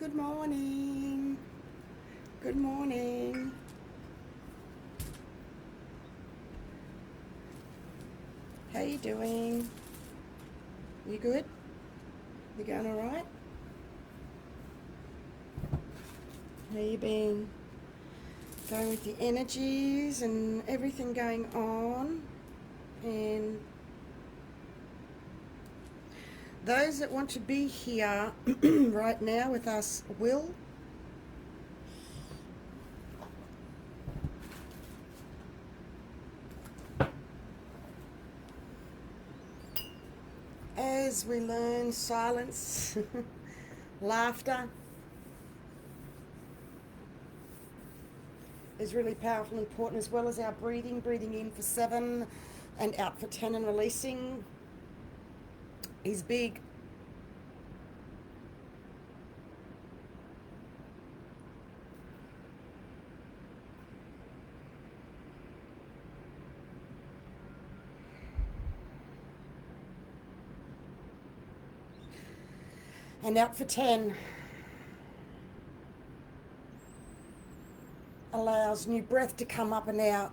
Good morning. Good morning. How you doing? You good? You going all right? How you been? Going with the energies and everything going on. And those that want to be here right now with us will. As we learn silence, laughter is really powerful and important, as well as our breathing in for 7 and out for 10 and releasing is big. And out for 10 allows new breath to come up and out.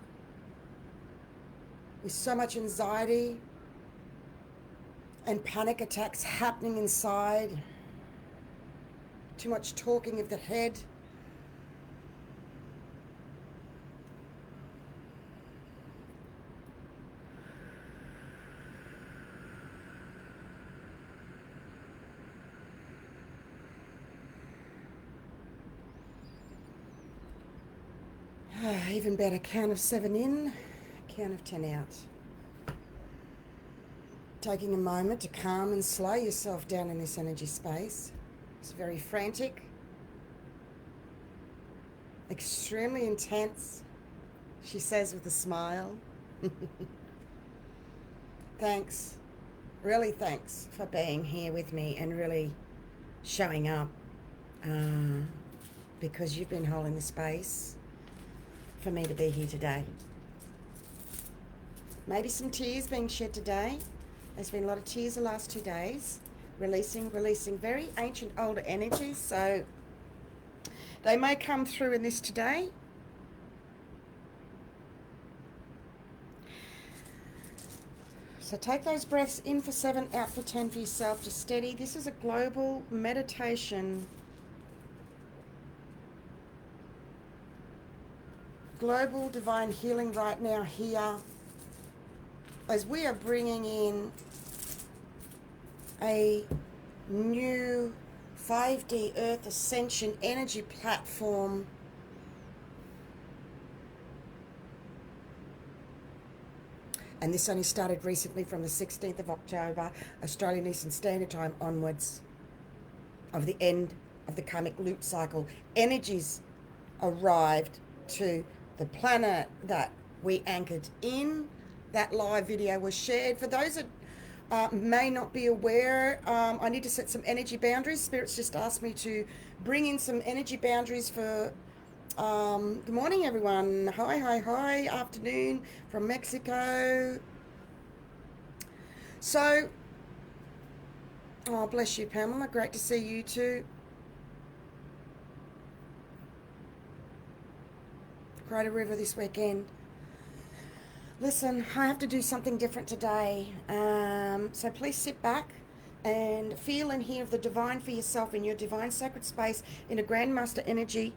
With so much anxiety and panic attacks happening inside, too much talking of the head. Even better, count of 7 in, count of 10 out. Taking a moment to calm and slow yourself down in this energy space. It's very frantic, extremely intense, she says with a smile. Thanks, really thanks for being here with me and really showing up, because you've been holding the space for me to be here today. Maybe some tears being shed today. There's been a lot of tears the last 2 days. Releasing very ancient older energies, so they may come through in this today. So take those breaths in for 7, out for 10 for yourself, just steady. This is a global meditation. Global divine healing right now here, as we are bringing in a new 5D Earth Ascension energy platform. And this only started recently from the 16th of October, Australian Eastern Standard Time onwards, of the end of the karmic loop cycle. Energies arrived to the planet that we anchored in. That live video was shared. For those that may not be aware, I need to set some energy boundaries. Spirit's just asked me to bring in some energy boundaries for good morning everyone. Hi, afternoon from Mexico. So, oh bless you Pamela, great to see you too. Greater River this weekend. Listen, I have to do something different today, so please sit back and feel and hear the divine for yourself in your divine sacred space, in a Grandmaster energy,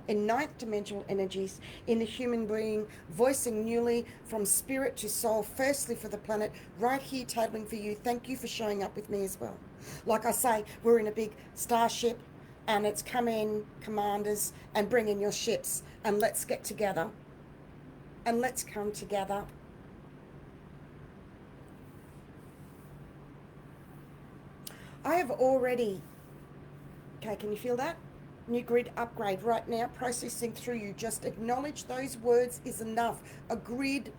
in 9th dimensional energies, in the human being, voicing newly from spirit to soul, firstly for the planet, right here tabling for you. Thank you for showing up with me as well. Like I say, we're in a big starship, and it's come in, commanders, and bring in your ships, and let's get together, and let's come together. I have already, okay, can you feel that? New grid upgrade right now, processing through you. Just acknowledge those words is enough. A grid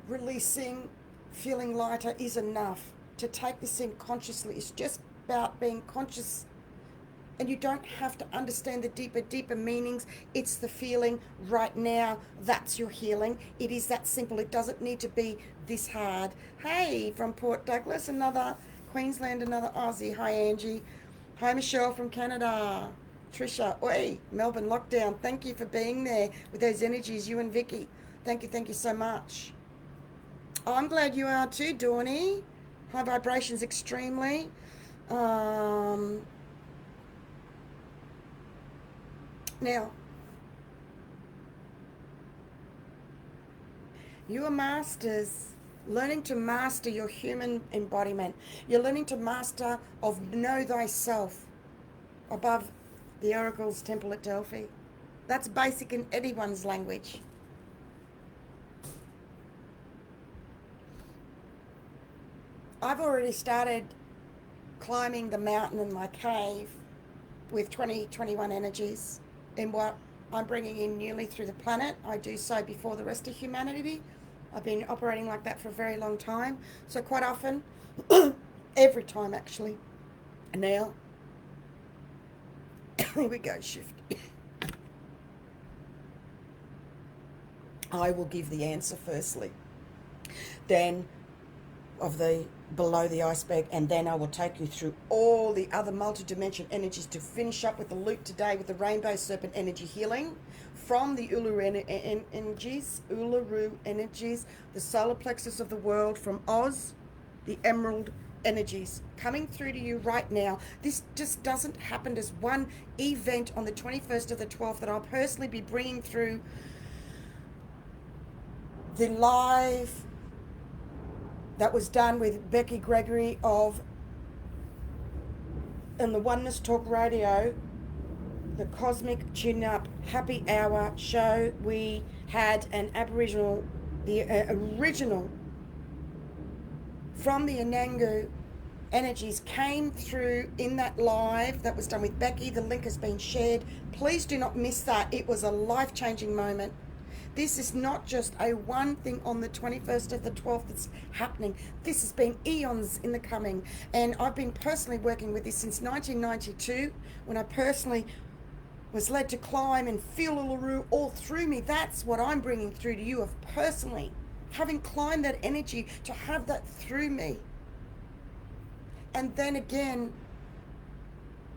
releasing, feeling lighter is enough. To take this in consciously, it's just about being conscious. And you don't have to understand the deeper meanings. It's the feeling right now. That's your healing. It is that simple. It doesn't need to be this hard. Hey, from Port Douglas, another Queensland, another Aussie. Hi, Angie. Hi, Michelle from Canada. Trisha, oi, Melbourne lockdown. Thank you for being there with those energies, you and Vicky. Thank you so much. Oh, I'm glad you are too, Dawny. High vibrations extremely. Um, Now, you are masters, learning to master your human embodiment. You're learning to master of know thyself above the Oracle's temple at Delphi. That's basic in anyone's language. I've already started climbing the mountain in my cave with 2021 energies in what I'm bringing in newly through the planet. I do so before the rest of humanity. I've been operating like that for a very long time. So quite often, every time actually, now, here we go, shift. I will give the answer firstly. Then of the below the iceberg, and then I will take you through all the other multi-dimension energies to finish up with the loop today with the rainbow serpent energy healing from the Uluru energies, the solar plexus of the world from Oz, the emerald energies coming through to you right now. This just doesn't happen as one event on the 21st of the 12th that I'll personally be bringing through the live that was done with Becky Gregory in the Oneness Talk Radio, the Cosmic Tune Up Happy Hour show. We had an Aboriginal, the original from the Anangu energies came through in that live that was done with Becky. The link has been shared. Please do not miss that. It was a life-changing moment. This is not just a one thing on the 21st of the 12th that's happening. This has been eons in the coming. And I've been personally working with this since 1992, when I personally was led to climb and feel Uluru all through me. That's what I'm bringing through to you, of personally having climbed that energy, to have that through me. And then again,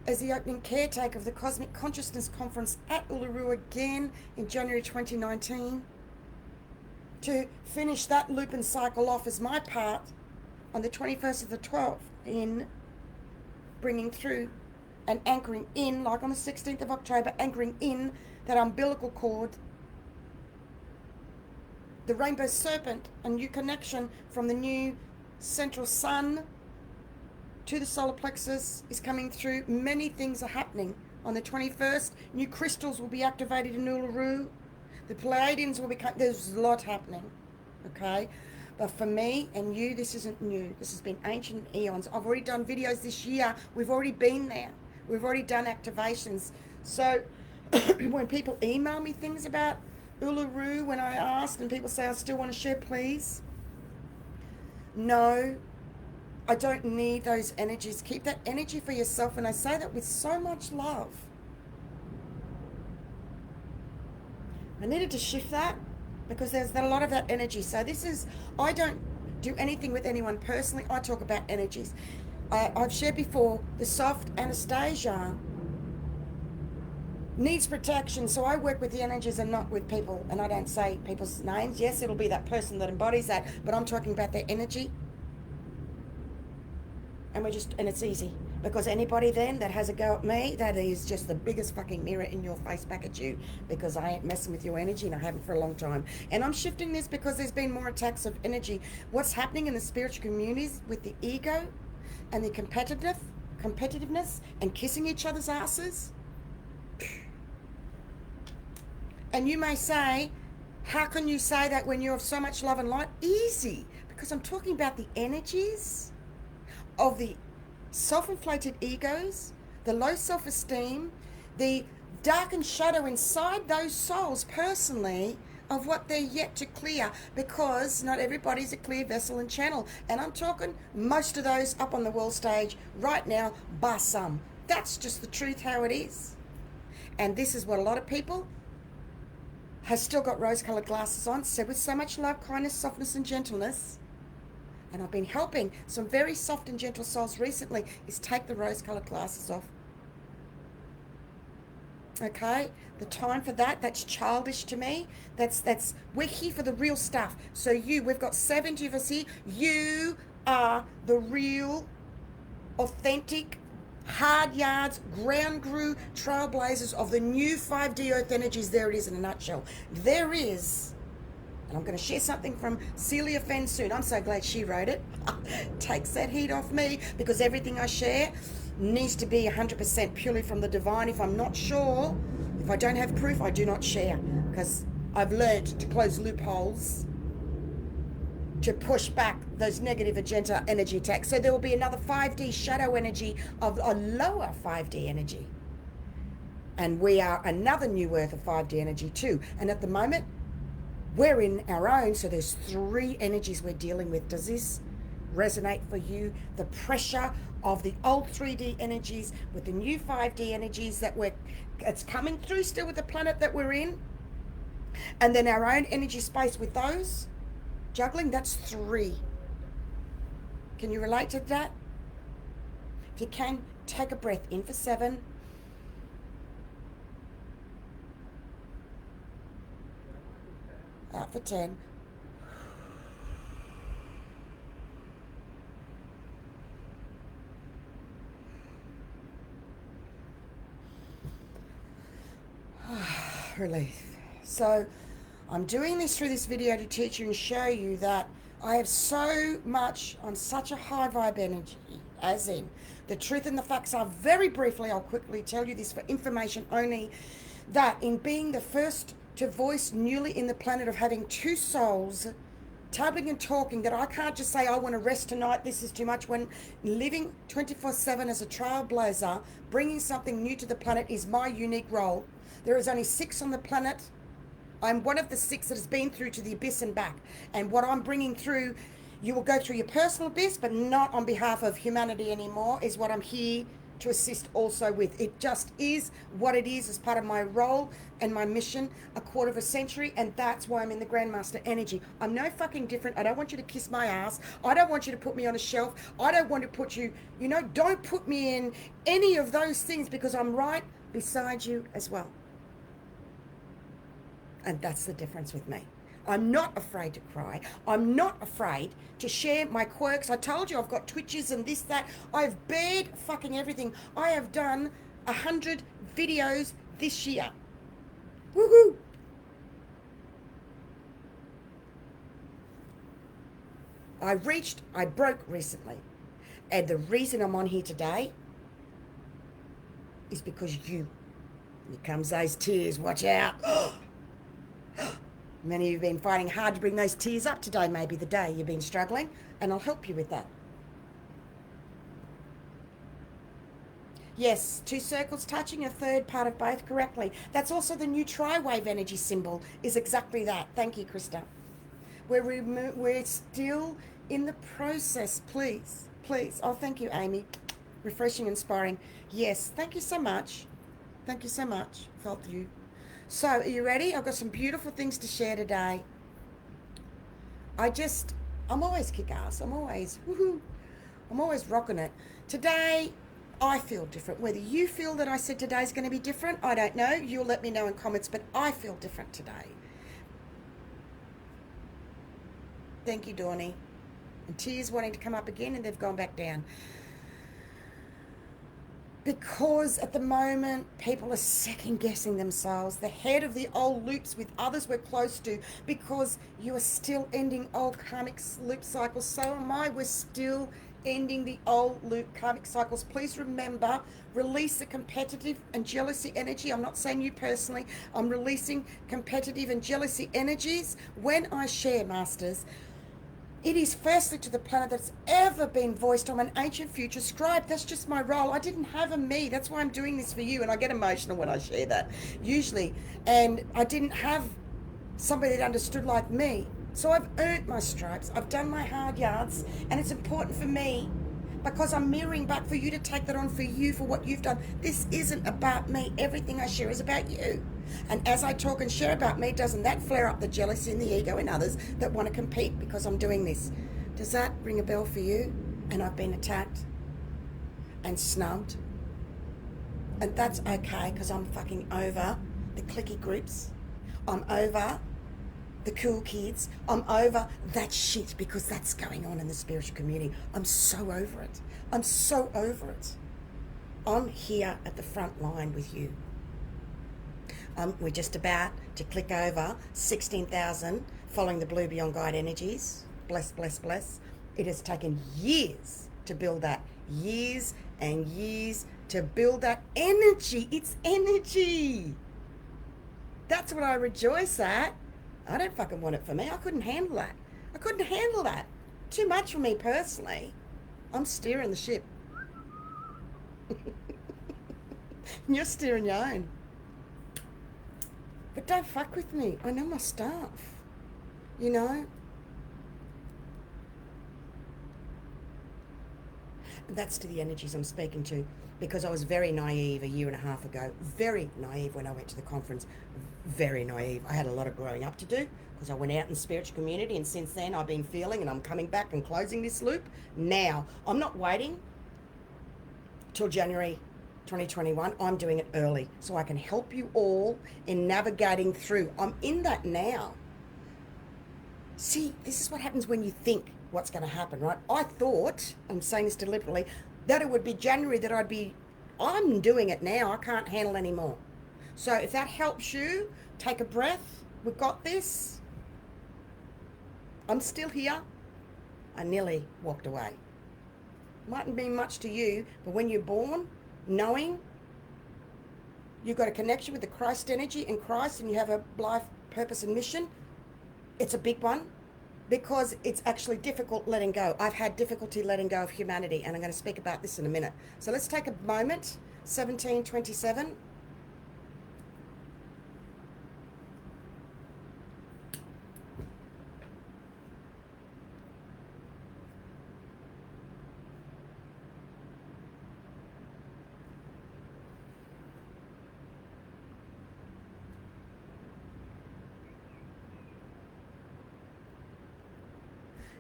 as the opening caretaker of the Cosmic Consciousness Conference at Uluru again in January 2019, to finish that loop and cycle off as my part on the 21st of the 12th in bringing through and anchoring in, like on the 16th of October, anchoring in that umbilical cord, the rainbow serpent, a new connection from the new central sun to the solar plexus is coming through. Many things are happening on the 21st. New crystals will be activated in Uluru. The Pleiadians will be, there's a lot happening, okay? But for me and you, this isn't new. This has been ancient eons. I've already done videos this year. We've already been there. We've already done activations. So when people email me things about Uluru, when I ask and people say, I still want to share, please. No, I don't need those energies. Keep that energy for yourself. And I say that with so much love. I needed to shift that because there's a lot of that energy. So this is, I don't do anything with anyone personally. I talk about energies. I've shared before, the soft Anastacia needs protection. So I work with the energies and not with people. And I don't say people's names. Yes, it'll be that person that embodies that. But I'm talking about their energy. And it's easy, because anybody then that has a go at me, that is just the biggest fucking mirror in your face back at you, because I ain't messing with your energy, and I haven't for a long time. And I'm shifting this because there's been more attacks of energy. What's happening in the spiritual communities with the ego and the competitiveness and kissing each other's asses. And you may say, how can you say that when you have so much love and light? Easy, because I'm talking about the energies of the self-inflated egos, the low self-esteem, the darkened shadow inside those souls personally of what they're yet to clear, because not everybody's a clear vessel and channel. And I'm talking most of those up on the world stage right now, bar some. That's just the truth, how it is. And this is what a lot of people has still got rose-colored glasses on, said with so much love, kindness, softness and gentleness. and I've been helping some very soft and gentle souls recently, is take the rose-colored glasses off. Okay, the time for that's childish to me. We're here for the real stuff. So we've got 70 of us here. You are the real, authentic, hard yards, ground grew trailblazers of the new 5D earth energies. There it is in a nutshell. There is, and I'm going to share something from Celia Fenn soon. I'm so glad she wrote it. Takes that heat off me, because everything I share needs to be 100% purely from the divine. If I'm not sure, if I don't have proof, I do not share, because I've learned to close loopholes to push back those negative agenda energy attacks. So there will be another 5D shadow energy of a lower 5D energy. And we are another new earth of 5D energy too. And at the moment, we're in our own. So there's 3 energies we're dealing with. Does this resonate for you? The pressure of the old 3D energies with the new 5D energies it's coming through still with the planet that we're in. And then our own energy space with those juggling, that's 3. Can you relate to that? If you can, take a breath in for 7. Out for 10. Relief. So I'm doing this through this video to teach you and show you that I have so much on such a high vibe energy, as in the truth and the facts are, very briefly, I'll quickly tell you this for information only, that in being the first to voice newly in the planet of having 2 souls tabbing and talking, that I can't just say I want to rest tonight, this is too much. When living 24/7 as a trailblazer, bringing something new to the planet is my unique role. There is only 6 on the planet. I'm one of the 6 that has been through to the abyss and back. And what I'm bringing through, you will go through your personal abyss, but not on behalf of humanity anymore, is what I'm here to assist also with. It just is what it is as part of my role and my mission, a quarter of a century, and that's why I'm in the Grandmaster energy. I'm no fucking different. I don't want you to kiss my ass. I don't want you to put me on a shelf. I don't want to put you, don't put me in any of those things, because I'm right beside you as well. And that's the difference with me. I'm not afraid to cry. I'm not afraid to share my quirks. I told you I've got twitches and this, that. I've bared fucking everything. I have done 100 videos this year. Woohoo! I broke recently. And the reason I'm on here today is because you. Here comes those tears, watch out. Many of you have been fighting hard to bring those tears up. Today may be the day you've been struggling, and I'll help you with that. Yes, 2 circles touching, a third part of both correctly. That's also the new tri-wave energy symbol, is exactly that. Thank you, Krista. We're still in the process, please. Oh, thank you, Amy. Refreshing, inspiring. Yes, thank you so much. Thank you so much. Felt you. So, are you ready? I've got some beautiful things to share today. I'm always kick-ass. I'm always rocking it. Today, I feel different. Whether you feel that I said today's going to be different, I don't know. You'll let me know in comments, but I feel different today. Thank you, Dawny. And tears wanting to come up again, and they've gone back down. Because at the moment, people are second-guessing themselves. The head of the old loops with others we're close to, because you are still ending old karmic loop cycles. So am I. We're still ending the old loop karmic cycles. Please remember, release the competitive and jealousy energy. I'm not saying you personally. I'm releasing competitive and jealousy energies when I share, Masters. It is firstly to the planet that's ever been voiced. I'm an ancient future scribe. That's just my role. I didn't have a me. That's why I'm doing this for you. And I get emotional when I share that, usually. And I didn't have somebody that understood like me. So I've earned my stripes. I've done my hard yards. And it's important for me, because I'm mirroring back for you to take that on for you, for what you've done. This isn't about me. Everything I share is about you. And as I talk and share about me, doesn't that flare up the jealousy and the ego in others that want to compete because I'm doing this? Does that ring a bell for you? And I've been attacked and snubbed. And that's okay, because I'm fucking over the clicky groups. I'm over the cool kids. I'm over that shit, because that's going on in the spiritual community. I'm so over it. I'm so over it. I'm here at the front line with you. We're just about to click over 16,000 following the Blue Beyond Guide energies. Bless, bless, bless. It has taken years to build that. Years and years to build that energy. It's energy. That's what I rejoice at. I don't fucking want it for me. I couldn't handle that. I couldn't handle that. Too much for me personally. I'm steering the ship. You're steering your own. But don't fuck with me. I know my stuff. You know? And that's to the energies I'm speaking to, because I was very naive a year and a half ago. Very naive when I went to the conference. Very naive. I had a lot of growing up to do, because I went out in the spiritual community, and since then I've been feeling, and I'm coming back and closing this loop. Now, I'm not waiting till January 2021. I'm doing it early so I can help you all in navigating through. I'm in that now. See, this is what happens when you think what's going to happen, right? I thought, I'm saying this deliberately, that it would be January that I'm doing it now. I can't handle anymore. So if that helps you, take a breath. We've got this. I'm still here. I nearly walked away. Mightn't mean much to you, but when you're born, knowing you've got a connection with the Christ energy in Christ, and you have a life purpose and mission, it's a big one, because it's actually difficult letting go. I've had difficulty letting go of humanity, and I'm going to speak about this in a minute. So let's take a moment. 1727.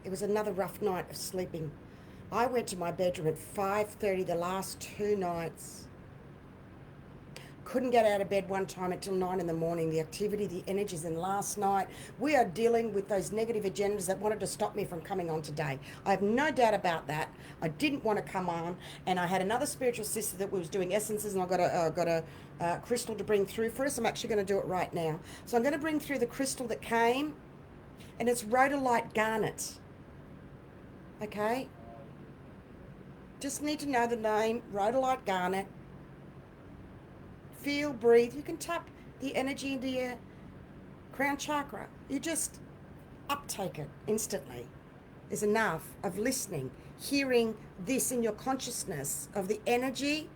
It was another rough night of sleeping. I went to my bedroom at 5:30 the last 2 nights. Couldn't get out of bed one time until 9 in the morning. The activity, the energies, and last night, we are dealing with those negative agendas that wanted to stop me from coming on today. I have no doubt about that. I didn't want to come on, and I had another spiritual sister that was doing essences, and I got a crystal to bring through for us. I'm actually going to do it right now. So I'm going to bring through the crystal that came, and it's rhodolite garnet. Okay, just need to know the name, rhodolite garnet. Feel, breathe. You can tap the energy into your crown chakra. You just uptake it instantly. There's enough of listening, hearing this in your consciousness of the energy.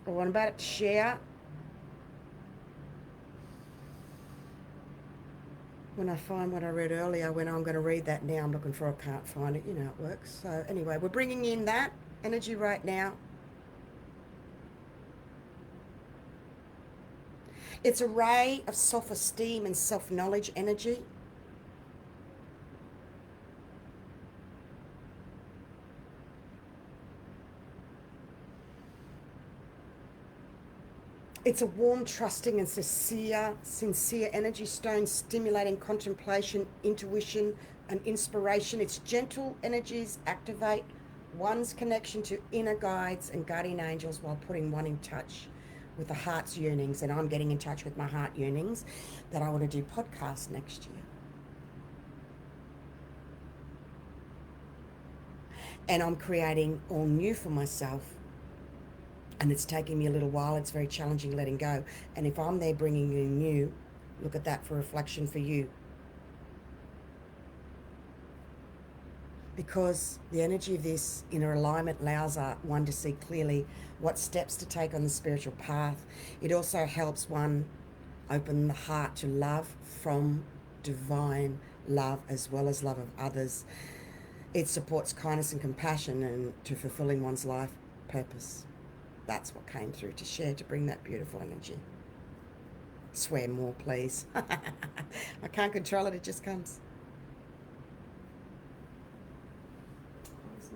I want about it to share. When I find what I read earlier, when I'm going to read that now, I'm looking for it, can't find it. You know how it works. So anyway, we're bringing in that energy right now. It's a ray of self-esteem and self-knowledge energy. It's a warm, trusting, and sincere energy stone, stimulating contemplation, intuition, and inspiration. Its gentle energies activate one's connection to inner guides and guardian angels while putting one in touch with the heart's yearnings. And I'm getting in touch with my heart yearnings that I want to do podcasts next year. And I'm creating all new for myself. And it's taking me a little while. It's very challenging letting go. And if I'm there bringing you new, look at that for reflection for you. Because the energy of this inner alignment allows one to see clearly what steps to take on the spiritual path. It also helps one open the heart to love from divine love, as well as love of others. It supports kindness and compassion, and to fulfilling one's life purpose. That's what came through to share, to bring that beautiful energy. Swear more, please. I can't control it, it just comes.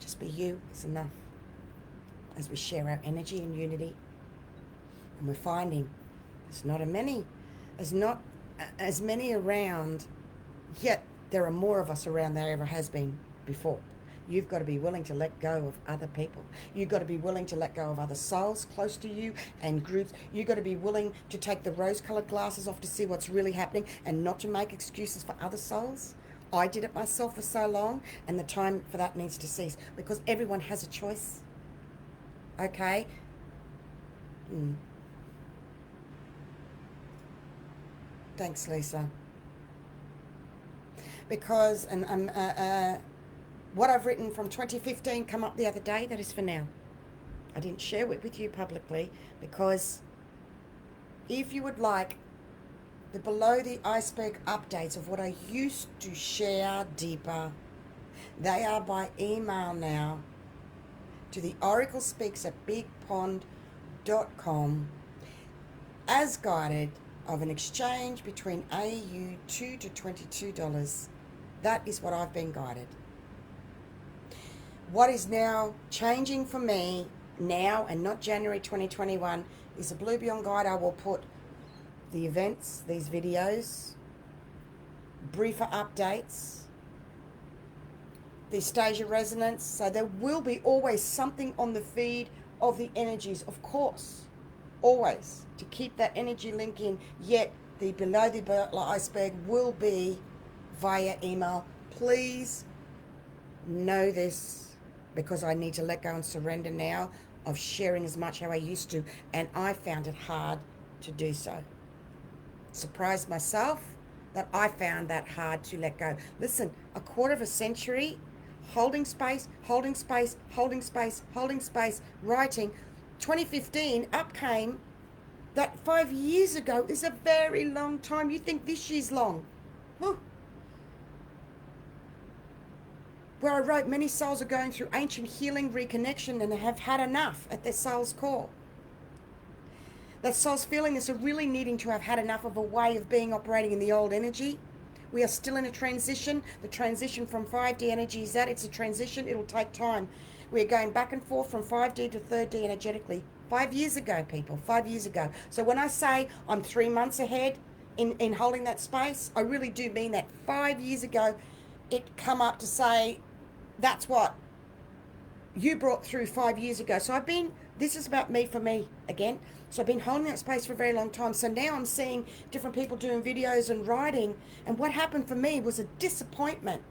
Just be you is enough. As we share our energy and unity, and we're finding there's not as many around, yet there are more of us around than there ever has been before. You've got to be willing to let go of other people. You've got to be willing to let go of other souls close to you and groups. You've got to be willing to take the rose-colored glasses off to see what's really happening and not to make excuses for other souls. I did it myself for so long, and the time for that needs to cease, because everyone has a choice. Okay? Thanks, Lisa. Because what I've written from 2015 come up the other day, that is for now. I didn't share it with you publicly, because if you would like the below the iceberg updates of what I used to share deeper, they are by email now to the oraclespeaks@bigpond.com as guided of an exchange between AU $2 to $22. That is what I've been guided. What is now changing for me now, and not January 2021, is a Blue Beyond guide. I will put the events, these videos, briefer updates, the stage of resonance. So there will be always something on the feed of the energies, of course, always, to keep that energy link in. Yet the below the iceberg will be via email. Please know this, because I need to let go and surrender now of sharing as much how I used to, and I found it hard to do so. Surprised myself that I found that hard to let go. Listen, a quarter of a century holding space, holding space, holding space, holding space, writing. 2015 up came that 5 years ago is a very long time. You think this year's long? Whew. Where I wrote, many souls are going through ancient healing, reconnection, and have had enough at their soul's core. That soul's feeling this, are really needing to have had enough of a way of being operating in the old energy. We are still in a transition. The transition from 5D energy is that. It's a transition. It'll take time. We're going back and forth from 5D to 3D energetically. 5 years ago, people, 5 years ago. So when I say I'm 3 months ahead in holding that space, I really do mean that. 5 years ago, it come up to say, that's what you brought through 5 years ago. So this is about me for me again. So I've been holding that space for a very long time. So now I'm seeing different people doing videos and writing. And what happened for me was a disappointment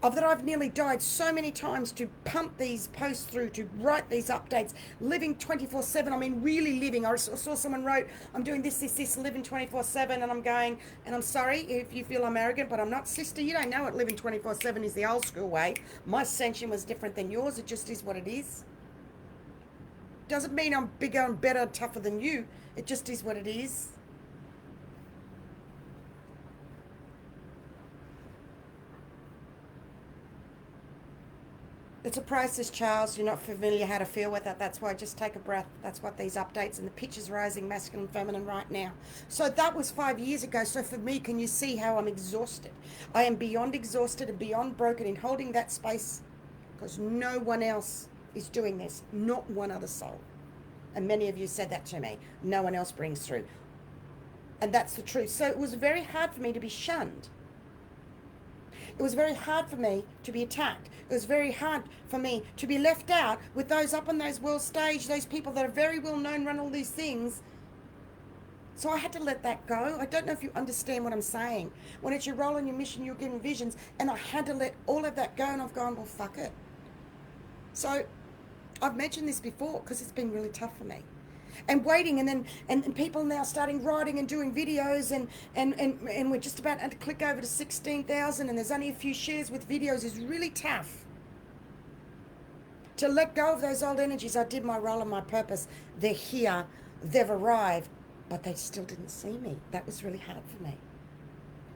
of that I've nearly died so many times to pump these posts through, to write these updates, living 24/7. I mean, really living. I saw someone wrote, I'm doing this, living 24/7. And I'm going, and I'm sorry if you feel I'm arrogant, but I'm not. Sister, you don't know what living 24/7 is the old school way. My ascension was different than yours. It just is what it is. Doesn't mean I'm bigger and better, tougher than you. It just is what it is. It's a process, Charles. You're not familiar how to feel with it. That's why just take a breath. That's what these updates and the pictures rising, masculine, feminine right now. So that was 5 years ago. So for me, can you see how I'm exhausted? I am beyond exhausted and beyond broken in holding that space, because no one else is doing this, not one other soul. And many of you said that to me. No one else brings through. And that's the truth. So it was very hard for me to be shunned. It was very hard for me to be attacked. It was very hard for me to be left out with those up on those world stage, those people that are very well known, run all these things. So I had to let that go. I don't know if you understand what I'm saying. When it's your role and your mission, you're given visions. And I had to let all of that go, and I've gone, well, fuck it. So I've mentioned this before because it's been really tough for me. And waiting, and people now starting writing and doing videos, and we're just about to click over to 16,000, and there's only a few shares with videos is really tough. To let go of those old energies, I did my role and my purpose. They're here, they've arrived, but they still didn't see me. That was really hard for me.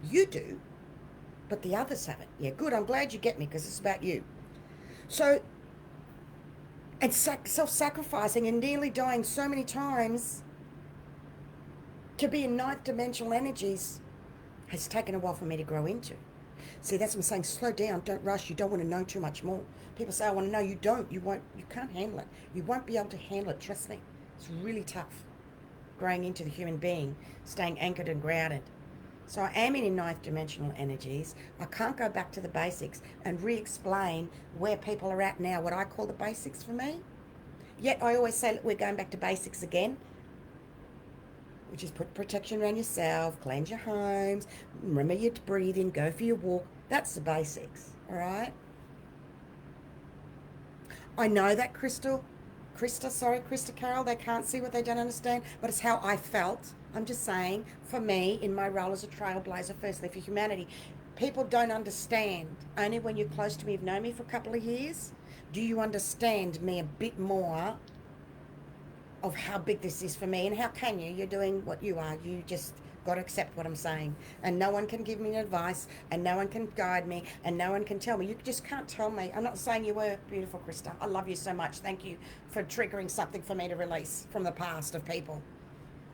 You do, but the others haven't. Yeah, good, I'm glad you get me, because it's about you. So, and self-sacrificing and nearly dying so many times to be in ninth dimensional energies has taken a while for me to grow into. See, that's what I'm saying. Slow down. Don't rush. You don't want to know too much more. People say, I want to know. You don't. You won't. You can't handle it. You won't be able to handle it. Trust me. It's really tough growing into the human being, staying anchored and grounded. So I am in ninth dimensional energies. I can't go back to the basics and re-explain where people are at now, what I call the basics for me. Yet I always say, look, we're going back to basics again, which is put protection around yourself, cleanse your homes, remember your breathing, go for your walk. That's the basics, all right? I know that Krista Carol, they can't see what they don't understand, but it's how I felt. I'm just saying, for me, in my role as a trailblazer, firstly, for humanity, people don't understand. Only when you're close to me, you've known me for a couple of years, do you understand me a bit more of how big this is for me. And how can you? You're doing what you are. You just got to accept what I'm saying. And no one can give me advice, and no one can guide me, and no one can tell me. You just can't tell me. I'm not saying you were beautiful, Krista. I love you so much. Thank you for triggering something for me to release from the past of people.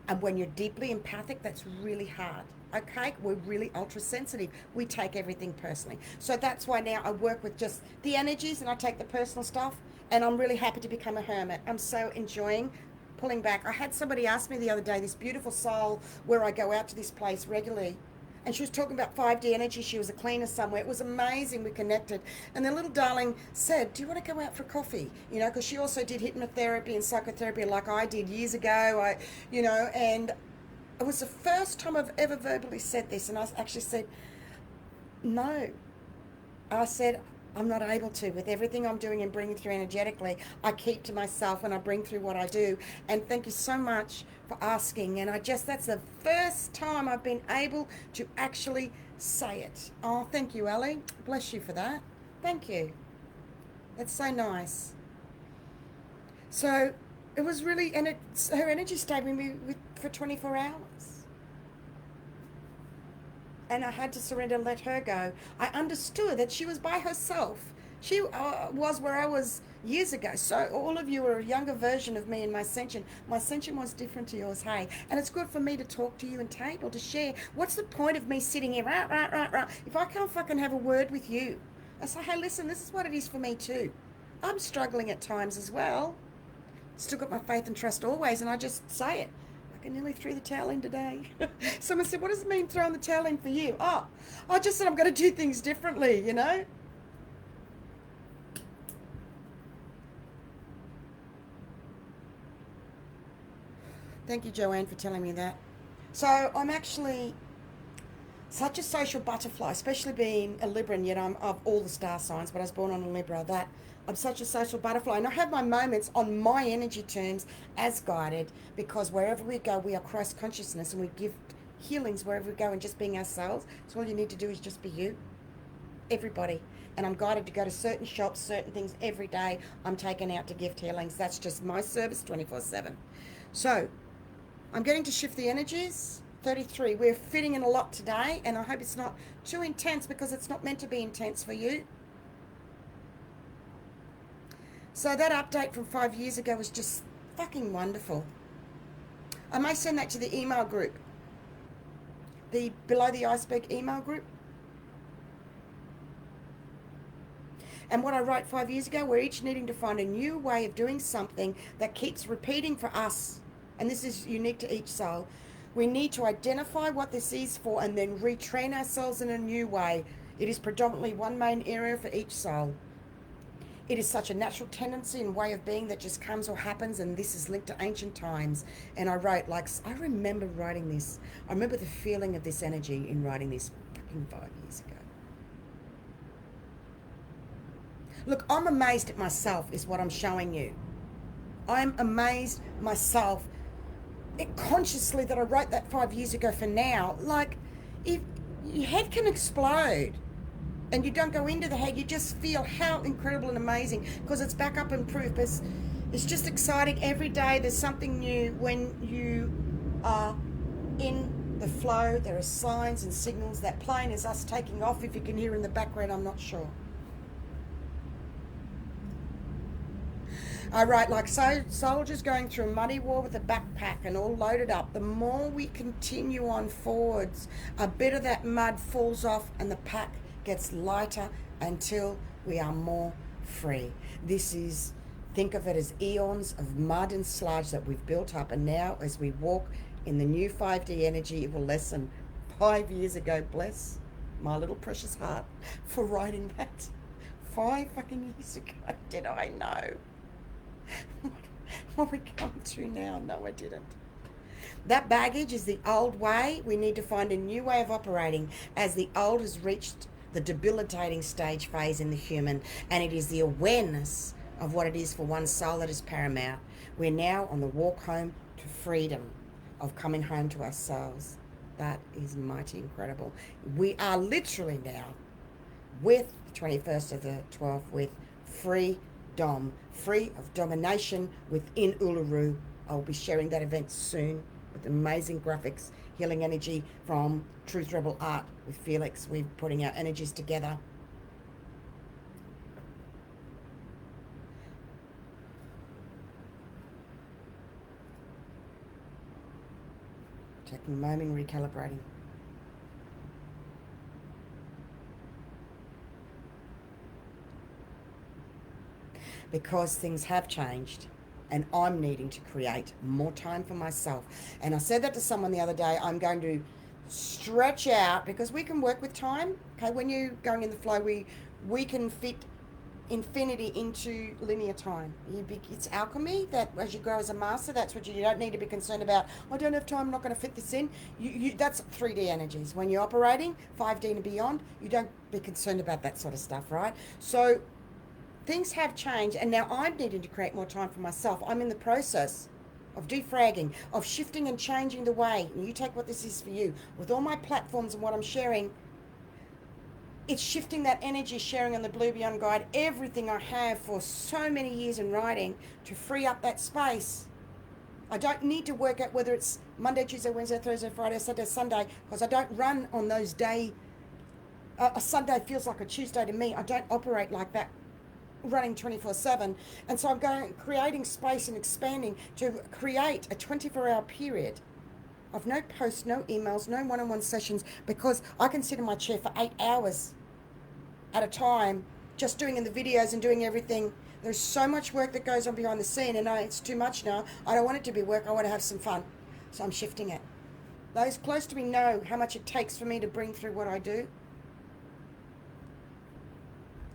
And when you're deeply empathic, that's really hard. Okay, we're really ultra sensitive. We take everything personally. So that's why now I work with just the energies and I take the personal stuff, and I'm really happy to become a hermit. I'm so enjoying pulling back. I had somebody ask me the other day, this beautiful soul where I go out to this place regularly, and she was talking about 5D energy. She was a cleaner somewhere. It was amazing. We connected. And the little darling said, do you want to go out for coffee? You know, because she also did hypnotherapy and psychotherapy like I did years ago. And it was the first time I've ever verbally said this. And I actually said, no. I said, I'm not able to. With everything I'm doing and bringing through energetically, I keep to myself and I bring through what I do. And thank you so much for asking. And that's the first time I've been able to actually say it. Oh, thank you, Ellie. Bless you for that. Thank you. That's so nice. So it was really, and her energy stayed with me for 24 hours. And I had to surrender, let her go. I understood that she was by herself. She was where I was years ago. So all of you are a younger version of me in my ascension. My ascension was different to yours, hey. And it's good for me to talk to you and table, to share. What's the point of me sitting here, if I can't fucking have a word with you? I say, hey, listen, this is what it is for me too. I'm struggling at times as well. Still got my faith and trust always, and I just say it. I nearly threw the towel in today. Someone said, what does it mean throwing the towel in for you? Oh, I just said I'm going to do things differently, you know? Thank you, Joanne, for telling me that. So I'm actually such a social butterfly, especially being a Libra, and yet I'm of all the star signs, but I was born on a Libra, that I'm such a social butterfly. And I have my moments on my energy terms as guided, because wherever we go, we are Christ consciousness, and we give healings wherever we go, and just being ourselves. So all you need to do is just be you. Everybody. And I'm guided to go to certain shops, certain things every day. I'm taken out to gift healings. That's just my service 24/7. So I'm getting to shift the energies. 33. We're fitting in a lot today, and I hope it's not too intense, because it's not meant to be intense for you. So that update from 5 years ago was just fucking wonderful. I may send that to the email group, the Below the Iceberg email group. And what I wrote 5 years ago, we're each needing to find a new way of doing something that keeps repeating for us. And this is unique to each soul. We need to identify what this is for and then retrain ourselves in a new way. It is predominantly one main area for each soul. It is such a natural tendency and way of being that just comes or happens, and this is linked to ancient times. And I wrote, I remember writing this. I remember the feeling of this energy in writing this fucking 5 years ago. Look, I'm amazed at myself is what I'm showing you. I'm amazed myself consciously that I wrote that 5 years ago for now. Like, if your head can explode and you don't go into the head, you just feel how incredible and amazing, because it's back up and proof. It's just exciting every day. There's something new when you are in the flow. There are signs and signals. That plane is us taking off. If you can hear in the background, I'm not sure. I write, like soldiers going through a muddy war with a backpack and all loaded up. The more we continue on forwards, a bit of that mud falls off and the pack gets lighter until we are more free. This is, think of it as eons of mud and sludge that we've built up, and now as we walk in the new 5D energy, it will lessen. 5 years ago, bless my little precious heart for writing that. 5 fucking years ago, did I know what we're going through now? No, I didn't. That baggage is the old way. We need to find a new way of operating as the old has reached the debilitating stage phase in the human, and it is the awareness of what it is for one soul that is paramount. We're now on the walk home to freedom, of coming home to ourselves. That is mighty incredible. We are literally now with the 21st of the 12th with freedom, free of domination within Uluru. I'll be sharing that event soon with amazing graphics, healing energy from Truth Rebel Art with Felix. We're putting our energies together. Taking a moment, recalibrating. Because things have changed and I'm needing to create more time for myself. And I said that to someone the other day. I'm going to stretch out, because we can work with time. Okay, when you're going in the flow, we can fit infinity into linear time. It's alchemy that as you grow as a master, that's what you don't need to be concerned about. I don't have time, I'm not going to fit this in. That's 3D energies. When you're operating 5D and beyond, you don't be concerned about that sort of stuff, right? So things have changed, and now I'm needing to create more time for myself. I'm in the process of defragging, of shifting and changing the way, and you take what this is for you. With all my platforms and what I'm sharing, it's shifting that energy, sharing on the Blue Beyond Guide, everything I have for so many years in writing, to free up that space. I don't need to work out whether it's Monday, Tuesday, Wednesday, Thursday, Friday, Saturday, Sunday, because I don't run on those days. A Sunday feels like a Tuesday to me. I don't operate like that, running 24/7. And so I'm creating space and expanding to create a 24-hour period of no posts, no emails, no one-on-one sessions, because I can sit in my chair for 8 hours at a time, just doing in the videos and doing everything. There's so much work that goes on behind the scene, and it's too much now. I don't want it to be work. I want to have some fun. So I'm shifting it. Those close to me know how much it takes for me to bring through what I do,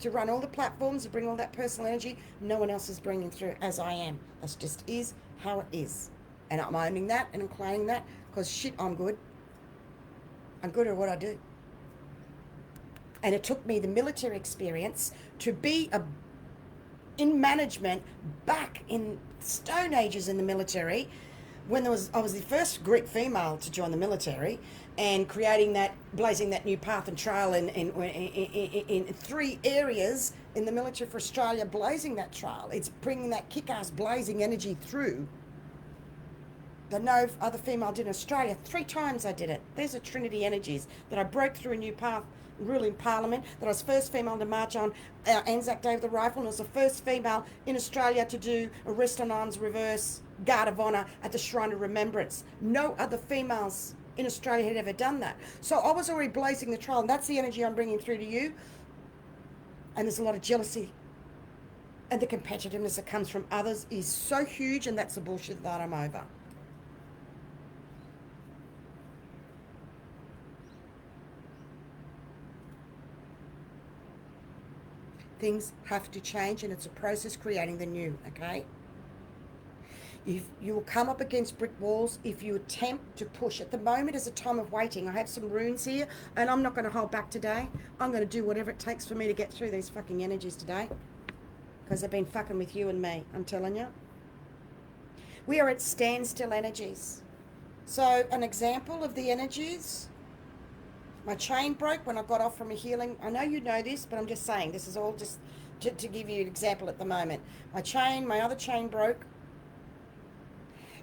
to run all the platforms, to bring all that personal energy. No one else is bringing through as I am. That's just is how it is. And I'm owning that and I'm claiming that, because shit, I'm good. I'm good at what I do. And it took me the military experience to be in management back in Stone Ages in the military, when I was the first Greek female to join the military, and creating that, blazing that new path and trail in 3 areas in the military for Australia, blazing that trail. It's bringing that kick-ass blazing energy through that no other female did in Australia. 3 times I did it. There's a trinity energies that I broke through a new path, ruling Parliament, that I was first female to march on Anzac Day with the rifle, and I was the first female in Australia to do a rest on arms reverse guard of honour at the Shrine of Remembrance. No other females in Australia had ever done that. So I was already blazing the trail, and that's the energy I'm bringing through to you. And there's a lot of jealousy, and the competitiveness that comes from others is so huge, and that's the bullshit that I'm over. Things have to change, and it's a process creating the new, okay? You will come up against brick walls if you attempt to push. At the moment is a time of waiting. I have some runes here, and I'm not going to hold back today. I'm going to do whatever it takes for me to get through these fucking energies today, because they've been fucking with you and me, I'm telling you. We are at standstill energies. So an example of the energies, my chain broke when I got off from a healing. I know you know this, but I'm just saying, this is all just to give you an example at the moment. My other chain broke,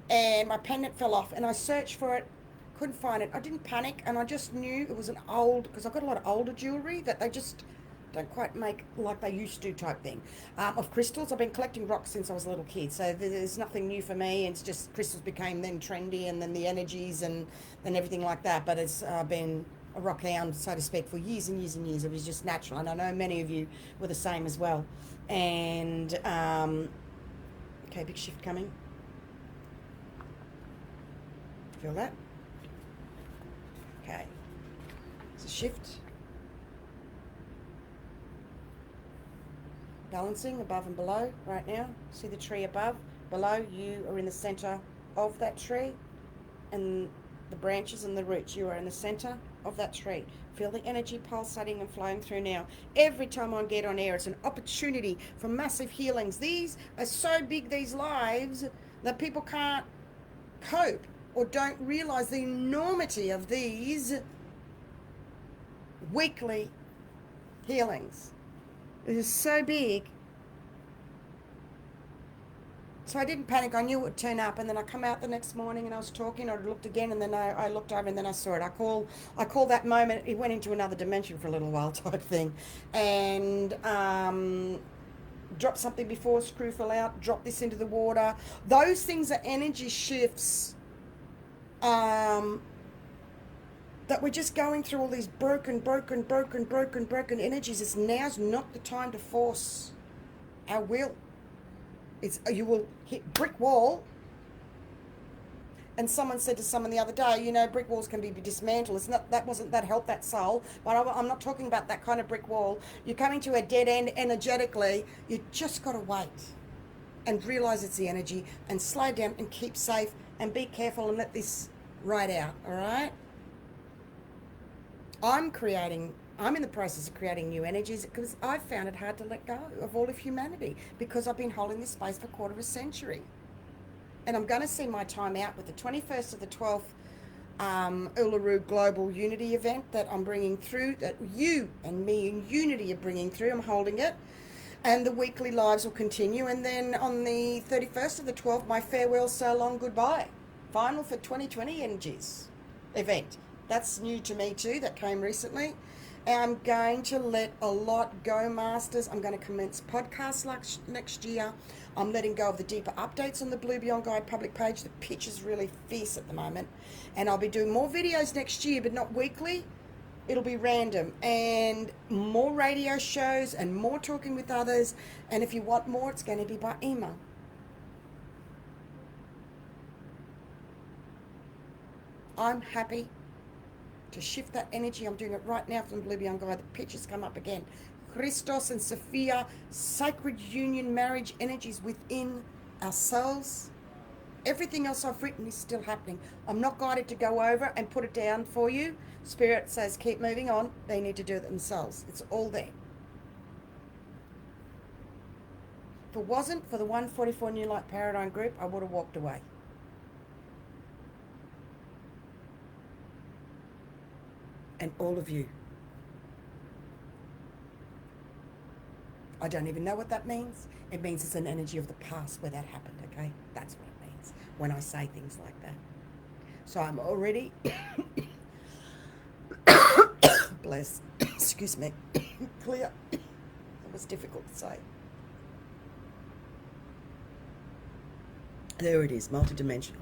and my pendant fell off, and I searched for it, couldn't find it. I didn't panic, and I just knew it was an old, because I've got a lot of older jewellery that they just don't quite make like they used to type thing. Of crystals, I've been collecting rocks since I was a little kid, so there's nothing new for me. It's just crystals became then trendy, and then the energies and everything like that. But it's been a rock hound, so to speak, for years and years and years. It was just natural, and I know many of you were the same as well. And okay, big shift coming. Feel that? Okay, it's a shift. Balancing above and below right now. See the tree above, below. You are in the center of that tree, and the branches and the roots, you are in the center of that tree. Feel the energy pulsating and flowing through now. Every time I get on air, it's an opportunity for massive healings. These are so big, these lives, that people can't cope or don't realize the enormity of these weekly healings. It is so big. So I didn't panic. I knew it would turn up, and then I come out the next morning and I was talking. I looked again, and then I looked over, and then I saw it. I call that moment. It went into another dimension for a little while, type thing, and dropped something before, screw fell out. Dropped this into the water. Those things are energy shifts. That we're just going through all these broken energies. Now's not the time to force our will. You will hit brick wall. And someone said to someone the other day, you know, brick walls can be dismantled. It's not, that helped that soul. But I'm not talking about that kind of brick wall. You're coming to a dead end energetically. You just got to wait and realize it's the energy, and slow down and keep safe and be careful and let this ride out. All right. I'm in the process of creating new energies because I've found it hard to let go of all of humanity because I've been holding this space for a quarter of a century. And I'm going to see my time out with the 21st of the 12th Uluru Global Unity event that I'm bringing through, that you and me in unity are bringing through. I'm holding it. And the weekly lives will continue. And then on the 31st of the 12th, my farewell, so long, goodbye. Final for 2020 energies event. That's new to me too. That came recently. And I'm going to let a lot go, Masters. I'm going to commence podcasts next year. I'm letting go of the deeper updates on the Blue Beyond Guide public page. The pitch is really fierce at the moment. And I'll be doing more videos next year, but not weekly. It'll be random. And more radio shows and more talking with others. And if you want more, it's going to be by email. I'm happy to shift that energy. I'm doing it right now from the Blue Beyond Guide. The pictures come up again. Christos and Sophia, sacred union, marriage energies within ourselves. Everything else I've written is still happening. I'm not guided to go over and put it down for you. Spirit says keep moving on. They need to do it themselves. It's all there. If it wasn't for the 144 New Light Paradigm group, I would have walked away. And all of you. I don't even know what that means. It means it's an energy of the past where that happened, okay? That's what it means when I say things like that. So I'm already blessed, excuse me, clear. It was difficult to say. There it is, multidimensional.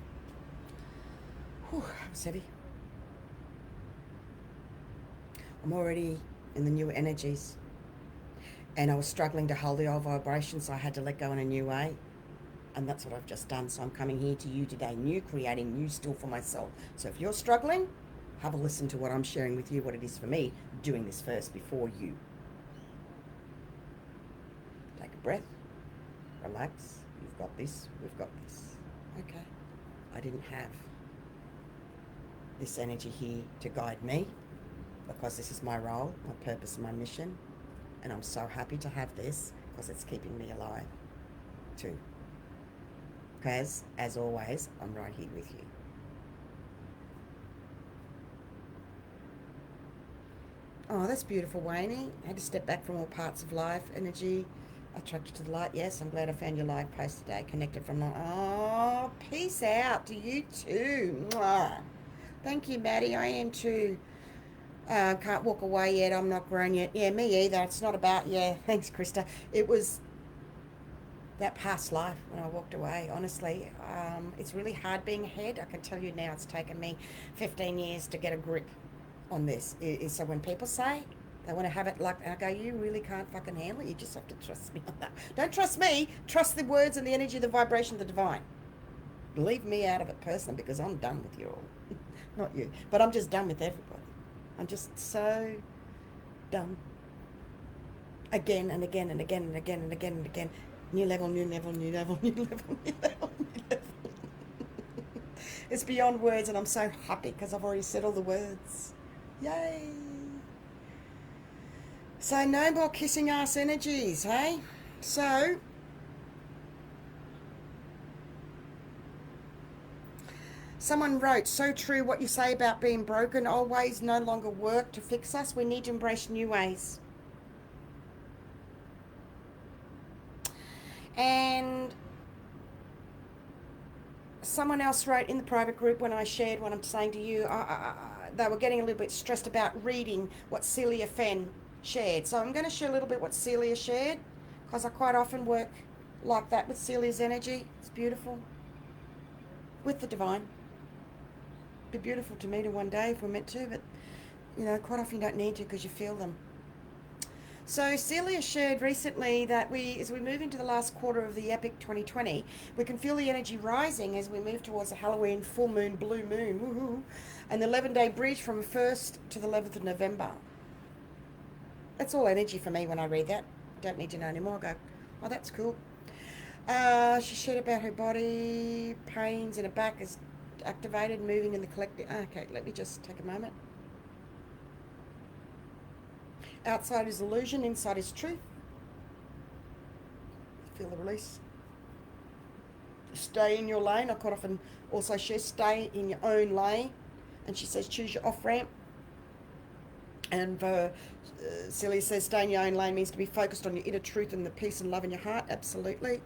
Whew, that was heavy. I'm already in the new energies, and I was struggling to hold the old vibration, so I had to let go in a new way, and that's what I've just done. So I'm coming here to you today, new, creating new still for myself. So if you're struggling, have a listen to what I'm sharing with you, what it is for me, doing this first before you. Take a breath, relax, you've got this, we've got this. Okay, I didn't have this energy here to guide me, because this is my role, my purpose, my mission, and I'm so happy to have this because it's keeping me alive too. Because, as always, I'm right here with you. Oh, that's beautiful, Wayne. I had to step back from all parts of life, energy, attracted to the light. Yes, I'm glad I found your live post today, connected from light. Oh, peace out to you too. Mwah. Thank you, Maddie. I am too. Can't walk away yet. I'm not grown yet. Yeah, me either. It's not about, yeah, thanks, Krista. It was that past life when I walked away, honestly. It's really hard being ahead. I can tell you now it's taken me 15 years to get a grip on this. So when people say they want to have it like, I go, you really can't fucking handle it. You just have to trust me on that. Don't trust me. Trust the words and the energy, the vibration of the divine. Leave me out of it personally because I'm done with you all. Not you, but I'm just done with everybody. I'm just so done. Again and again and again and again and again and again. New level, new level, new level, new level, new level, new level. It's beyond words, and I'm so happy because I've already said all the words. Yay! So no more kissing ass energies, hey? So someone wrote, so true what you say about being broken. Old ways no longer work to fix us. We need to embrace new ways. And someone else wrote in the private group when I shared what I'm saying to you, they were getting a little bit stressed about reading what Celia Fenn shared. So I'm going to share a little bit what Celia shared, because I quite often work like that with Celia's energy. It's beautiful. With the divine. It'd be beautiful to meet her one day if we're meant to, but, you know, quite often you don't need to because you feel them. So Celia shared recently that as we move into the last quarter of the epic 2020, we can feel the energy rising as we move towards the Halloween full moon, blue moon, woohoo, and the 11-day bridge from 1st to the 11th of November. That's all energy for me when I read that. Don't need to know anymore. I go, oh, that's cool. She shared about her body, pains in her back is activated, moving in the collective. Okay, let me just take a moment. Outside is illusion, inside is truth. Feel the release. Stay in your lane. I quite often also share stay in your own lane. And she says choose your off-ramp. And Celia says stay in your own lane means to be focused on your inner truth and the peace and love in your heart. Absolutely.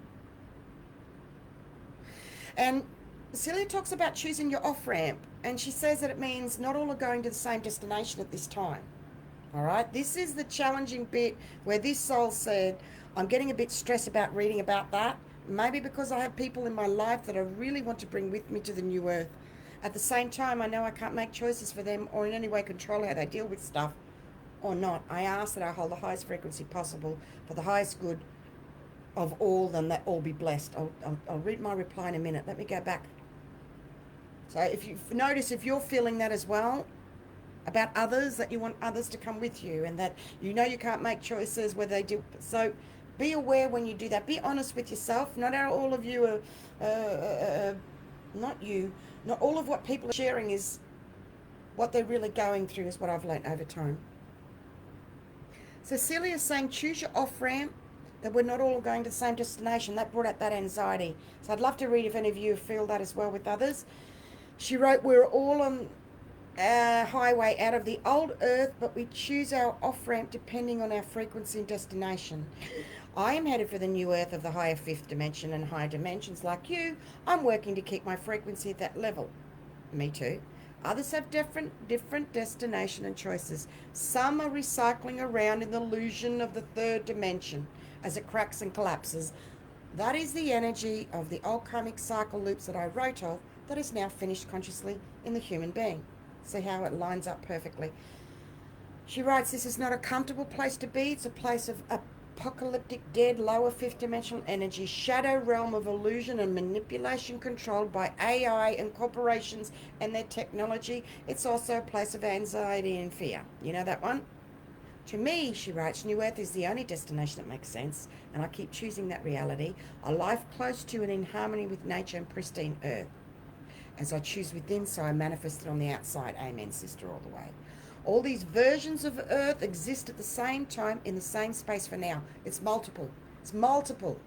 And Celia talks about choosing your off-ramp. And she says that it means not all are going to the same destination at this time. All right, this is the challenging bit where this soul said, I'm getting a bit stressed about reading about that. Maybe because I have people in my life that I really want to bring with me to the new earth. At the same time, I know I can't make choices for them or in any way control how they deal with stuff or not. I ask that I hold the highest frequency possible for the highest good of all, then that all be blessed. I'll read my reply in a minute. Let me go back. So if you notice, if you're feeling that as well, about others, that you want others to come with you and that you know you can't make choices where they do. So be aware when you do that. Be honest with yourself. Not all of you are, not all of what people are sharing is what they're really going through is what I've learned over time. So Celia's saying choose your off-ramp, that we're not all going to the same destination. That brought out that anxiety. So I'd love to read if any of you feel that as well with others. She wrote, we're all on highway out of the old earth, but we choose our off-ramp depending on our frequency and destination. I am headed for the new earth of the higher fifth dimension and higher dimensions like you. I'm working to keep my frequency at that level. Me too. Others have different destination and choices. Some are recycling around in the illusion of the third dimension as it cracks and collapses. That is the energy of the old karmic cycle loops that I wrote of that is now finished consciously in the human being. See how it lines up perfectly. She writes, this is not a comfortable place to be. It's a place of apocalyptic, dead, lower fifth dimensional energy, shadow realm of illusion and manipulation controlled by AI and corporations and their technology. It's also a place of anxiety and fear. You know that one? To me, she writes, New Earth is the only destination that makes sense, and I keep choosing that reality. A life close to and in harmony with nature and pristine Earth. As I choose within, so I manifest it on the outside. Amen, sister, all the way. All these versions of Earth exist at the same time in the same space for now. It's multiple. It's multiple.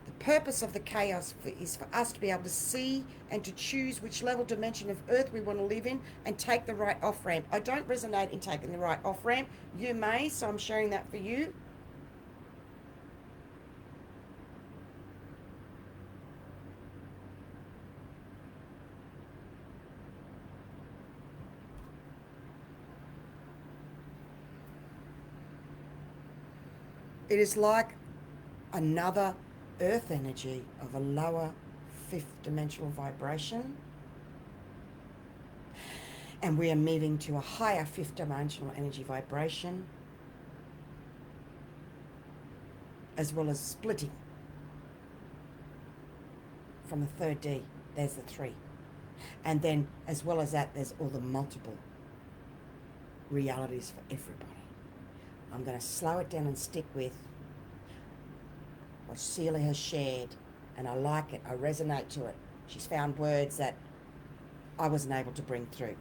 The purpose of the chaos is for us to be able to see and to choose which level dimension of Earth we want to live in and take the right off-ramp. I don't resonate in taking the right off-ramp. You may, so I'm sharing that for you. It is like another earth energy of a lower fifth dimensional vibration. And we are moving to a higher fifth dimensional energy vibration, as well as splitting from the third D. There's the 3. And then, as well as that, there's all the multiple realities for everybody. I'm going to slow it down and stick with what Celia has shared, and I like it. I resonate to it. She's found words that I wasn't able to bring through.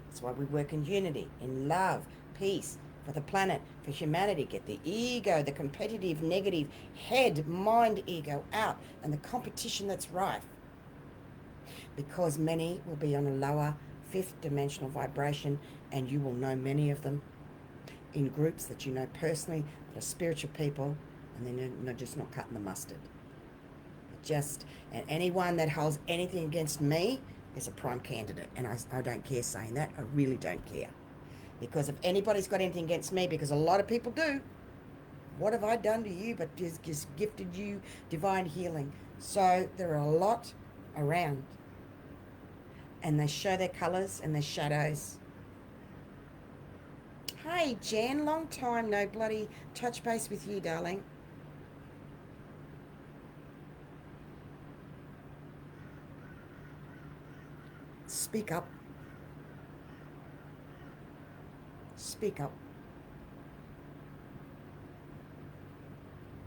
That's why we work in unity, in love, peace, for the planet, for humanity. Get the ego, the competitive, negative head, mind ego out, and the competition that's rife. Because many will be on a lower fifth dimensional vibration, and you will know many of them in groups that you know personally, that are spiritual people, and they're just not cutting the mustard. And anyone that holds anything against me is a prime candidate, and I don't care saying that. I really don't care. Because if anybody's got anything against me, because a lot of people do, what have I done to you but just gifted you divine healing? So there are a lot around, and they show their colours and their shadows. Hey Jan, long time no bloody touch base with you, darling. Speak up. Speak up.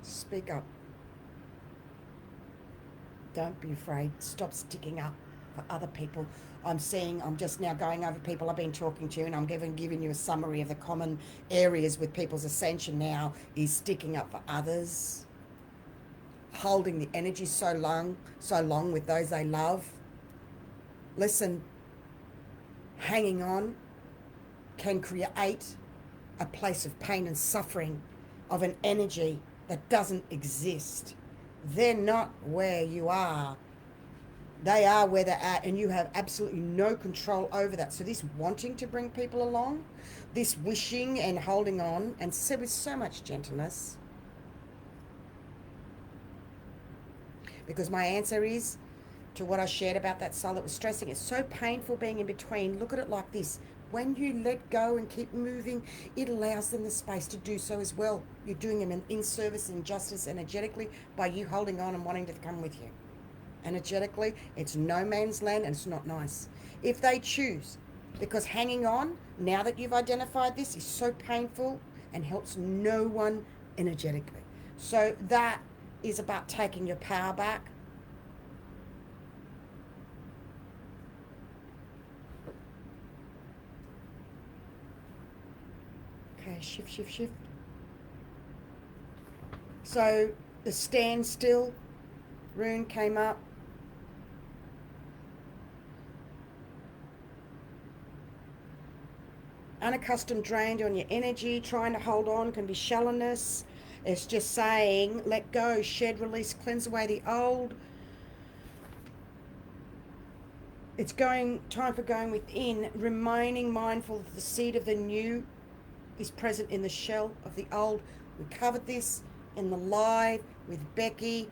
Speak up. Don't be afraid. Stop sticking up for other people. I'm just now going over people I've been talking to, and I'm giving you a summary of the common areas with people's ascension now is sticking up for others, holding the energy so long with those they love. Listen, hanging on can create a place of pain and suffering of an energy that doesn't exist. They're not where you are. They are where they're at, and you have absolutely no control over that. So this wanting to bring people along, this wishing and holding on, and said with so much gentleness, because my answer is to what I shared about that soul that was stressing. It's so painful being in between. Look at it like this. When you let go and keep moving, it allows them the space to do so as well. You're doing them in service and justice energetically by you holding on and wanting to come with you. Energetically, it's no man's land, and it's not nice. If they choose, because hanging on, now that you've identified this, is so painful and helps no one energetically. So that is about taking your power back. Okay, shift. So the standstill rune came up. Unaccustomed, drained on your energy, trying to hold on can be shallowness. It's just saying, let go, shed, release, cleanse away the old. It's time for going within, remaining mindful that the seed of the new is present in the shell of the old. We covered this in the live with Becky,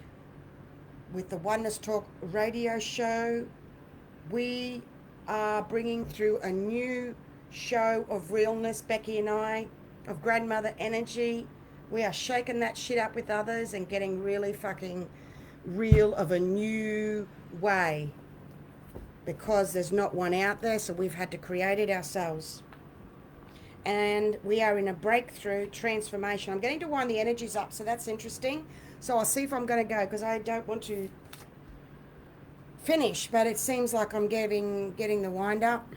with the Oneness Talk radio show. We are bringing through a new show of realness, Becky and I, of grandmother energy. We are shaking that shit up with others and getting really fucking real of a new way, because there's not one out there, so we've had to create it ourselves. And we are in a breakthrough transformation. I'm getting to wind the energies up, so that's interesting. So I'll see if I'm going to go, because I don't want to finish, but it seems like I'm getting the wind up.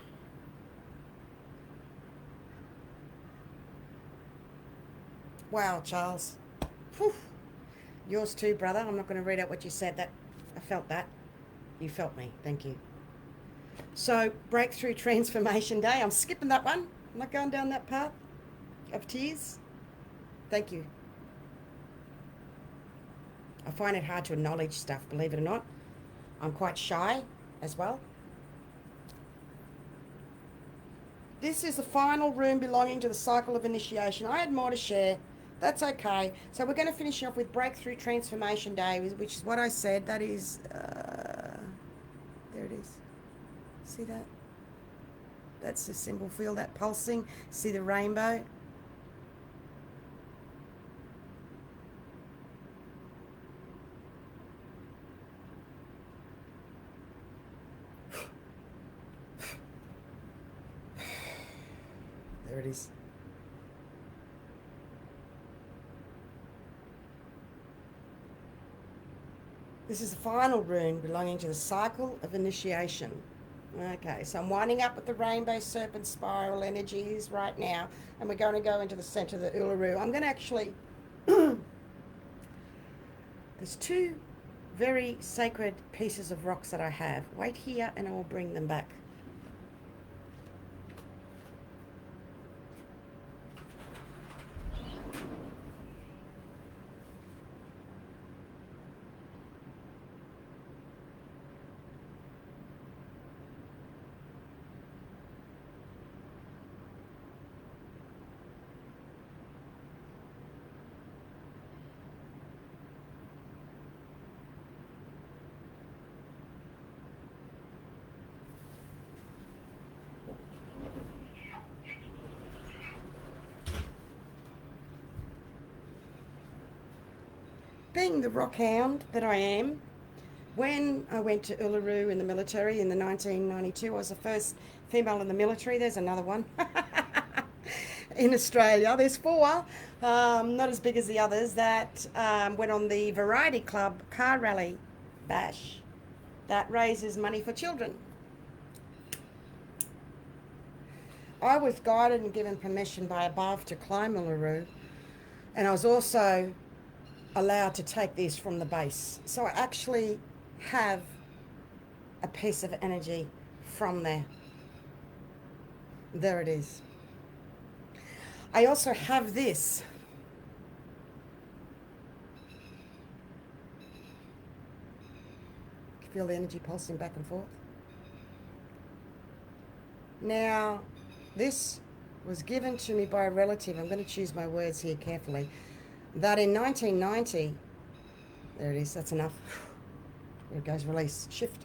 Wow, Charles. Whew. Yours too, brother. I'm not going to read out what you said. That I felt that. You felt me. Thank you. So, Breakthrough Transformation Day. I'm skipping that one. I'm not going down that path of tears. Thank you. I find it hard to acknowledge stuff, believe it or not. I'm quite shy as well. This is the final room belonging to the cycle of initiation. I had more to share. That's okay. So we're going to finish off with Breakthrough Transformation Day, which is what I said. That is, there it is. See that? That's the symbol. Feel that pulsing. See the rainbow. There it is. This is the final rune belonging to the cycle of initiation. Okay, so I'm winding up with the rainbow serpent spiral energies right now, and we're going to go into the center of the Uluru. I'm going to actually, there's two very sacred pieces of rocks that I have. Wait here and I will bring them back. Being the rock hound that I am, when I went to Uluru in the military in the 1992, I was the first female in the military. There's another one. In Australia. There's four, not as big as the others, that went on the Variety Club car rally bash that raises money for children. I was guided and given permission by above to climb Uluru, and I was also allowed to take these from the base. So I actually have a piece of energy from there. There it is. I also have this. Feel the energy pulsing back and forth. Now, this was given to me by a relative. I'm going to choose my words here carefully. That in 1990, there it is, that's enough. There it goes, release, shift.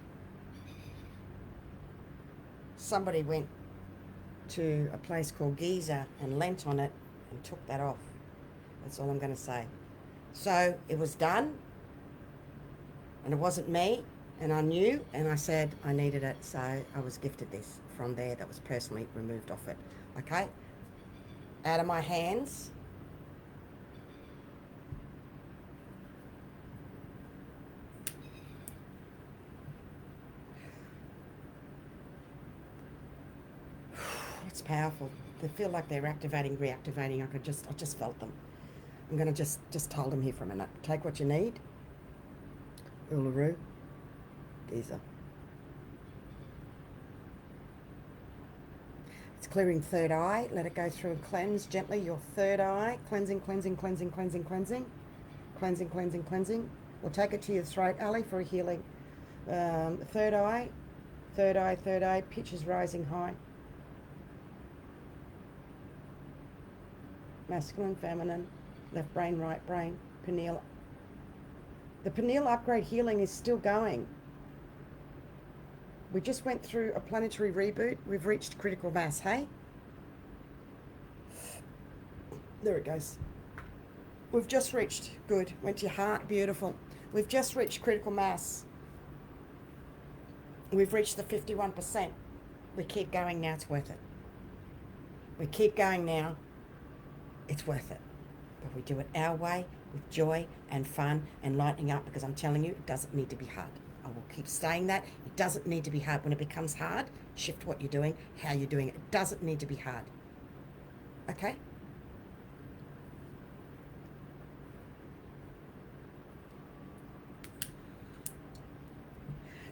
Somebody went to a place called Giza and leant on it and took that off. That's all I'm going to say. So it was done, and it wasn't me, and I knew, and I said I needed it, so I was gifted this from there that was personally removed off it. Okay? Out of my hands. It's powerful. They feel like they're activating, reactivating. I just felt them. I'm going to just hold them here for a minute. Take what you need. Uluru. Giza. It's clearing third eye. Let it go through and cleanse gently your third eye. Cleansing, cleansing, cleansing, cleansing, cleansing. Cleansing, cleansing, cleansing. We'll take it to your throat, Ali, for a healing. Third eye. Third eye, third eye. Pitch is rising high. Masculine, feminine, left brain, right brain, pineal. The pineal upgrade healing is still going. We just went through a planetary reboot. We've reached critical mass, hey? There it goes. We've just reached, good, went to your heart, beautiful. We've just reached critical mass. We've reached the 51%. We keep going now, it's worth it. We keep going now. It's worth it. But we do it our way, with joy and fun and lightening up, because I'm telling you, it doesn't need to be hard. I will keep saying that. It doesn't need to be hard. When it becomes hard, shift what you're doing, how you're doing it. It doesn't need to be hard. Okay?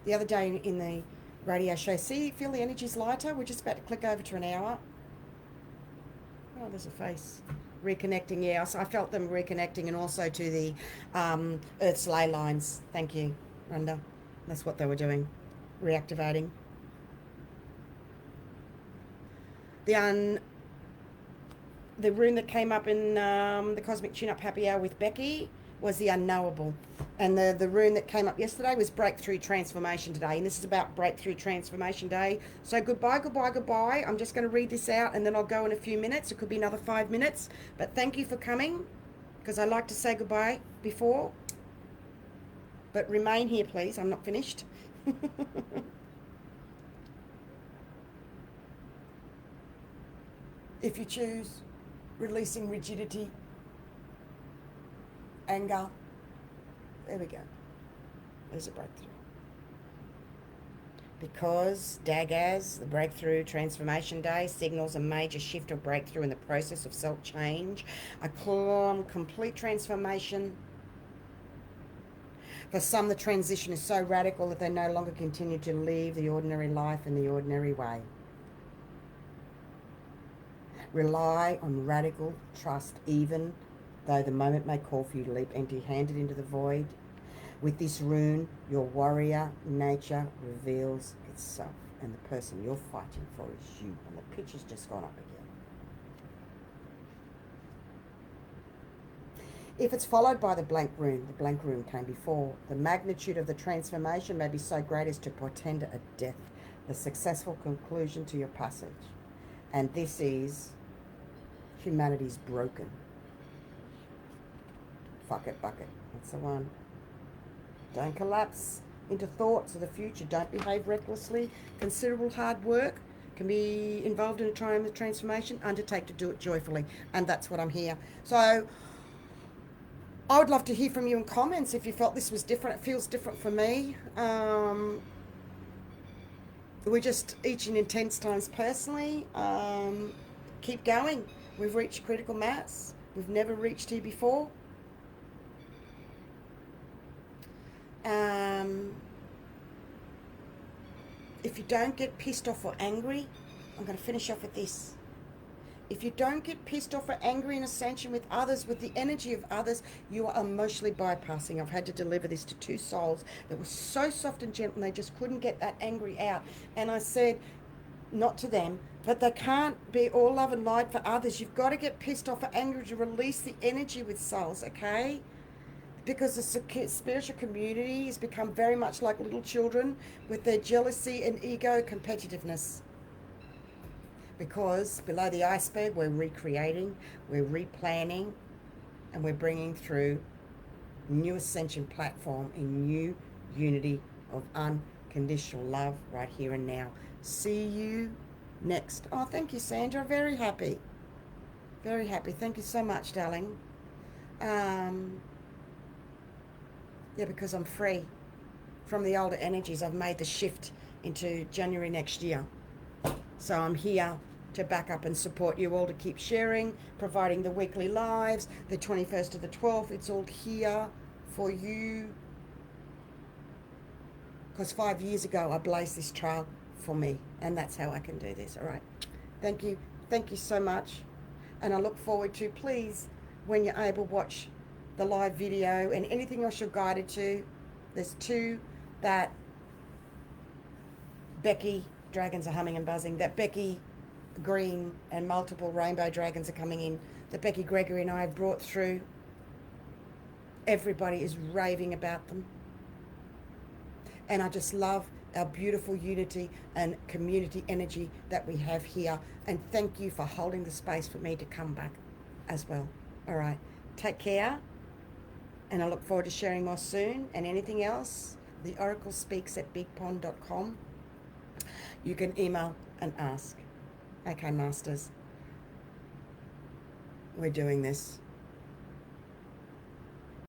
The other day in the radio show, feel the energy's lighter? We're just about to click over to an hour. Oh, there's a face. Reconnecting, yeah. So I felt them reconnecting, and also to the Earth's ley lines. Thank you, Rhonda. That's what they were doing, reactivating. The rune that came up in the Cosmic Tune-Up Happy Hour with Becky was the unknowable. And the rune that came up yesterday was Breakthrough Transformation Day. And this is about Breakthrough Transformation Day. So goodbye, goodbye, goodbye. I'm just going to read this out and then I'll go in a few minutes. It could be another 5 minutes. But thank you for coming, because I like to say goodbye before. But remain here, please. I'm not finished. If you choose releasing rigidity, anger, there we go. There's a breakthrough. Because Dagaz, the Breakthrough Transformation Day, signals a major shift or breakthrough in the process of self-change, a complete transformation. For some, the transition is so radical that they no longer continue to live the ordinary life in the ordinary way. Rely on radical trust, even though the moment may call for you to leap empty-handed into the void. With this rune, your warrior nature reveals itself, and the person you're fighting for is you. And the picture's just gone up again. If it's followed by the blank rune came before, the magnitude of the transformation may be so great as to portend a death, the successful conclusion to your passage. And this is humanity's broken. Fuck it, bucket. That's the one. Don't collapse into thoughts of the future. Don't behave recklessly. Considerable hard work can be involved in a time of transformation. Undertake to do it joyfully. And that's what I'm here. So I would love to hear from you in comments if you felt this was different. It feels different for me. We're just each in intense times personally. Keep going. We've reached critical mass. We've never reached here before. If you don't get pissed off or angry, I'm going to finish off with this. If you don't get pissed off or angry in Ascension with others, with the energy of others, you are emotionally bypassing. I've had to deliver this to 2 souls that were so soft and gentle, and they just couldn't get that angry out. And I said, not to them, but they can't be all love and light for others. You've got to get pissed off or angry to release the energy with souls, okay? Because the spiritual community has become very much like little children with their jealousy and ego competitiveness. Because below the iceberg, we're recreating, we're replanning, and we're bringing through new Ascension platform in new unity of unconditional love right here and now. See you next. Oh, thank you, Sandra. Very happy. Very happy. Thank you so much, darling. Yeah, because I'm free from the older energies. I've made the shift into January next year. So I'm here to back up and support you all, to keep sharing, providing the weekly lives, the 21st to the 12th. It's all here for you. Because 5 years ago, I blazed this trail for me. And that's how I can do this, all right? Thank you. Thank you so much. And I look forward to, please, when you're able, watch the live video and anything else you're guided to. There's 2 that Becky, dragons are humming and buzzing, that Becky Green and multiple rainbow dragons are coming in, that Becky Gregory and I have brought through. Everybody is raving about them. And I just love our beautiful unity and community energy that we have here. And thank you for holding the space for me to come back as well. All right. Take care. And I look forward to sharing more soon. And anything else, the Oracle speaks at bigpond.com. You can email and ask. Okay, Masters. We're doing this.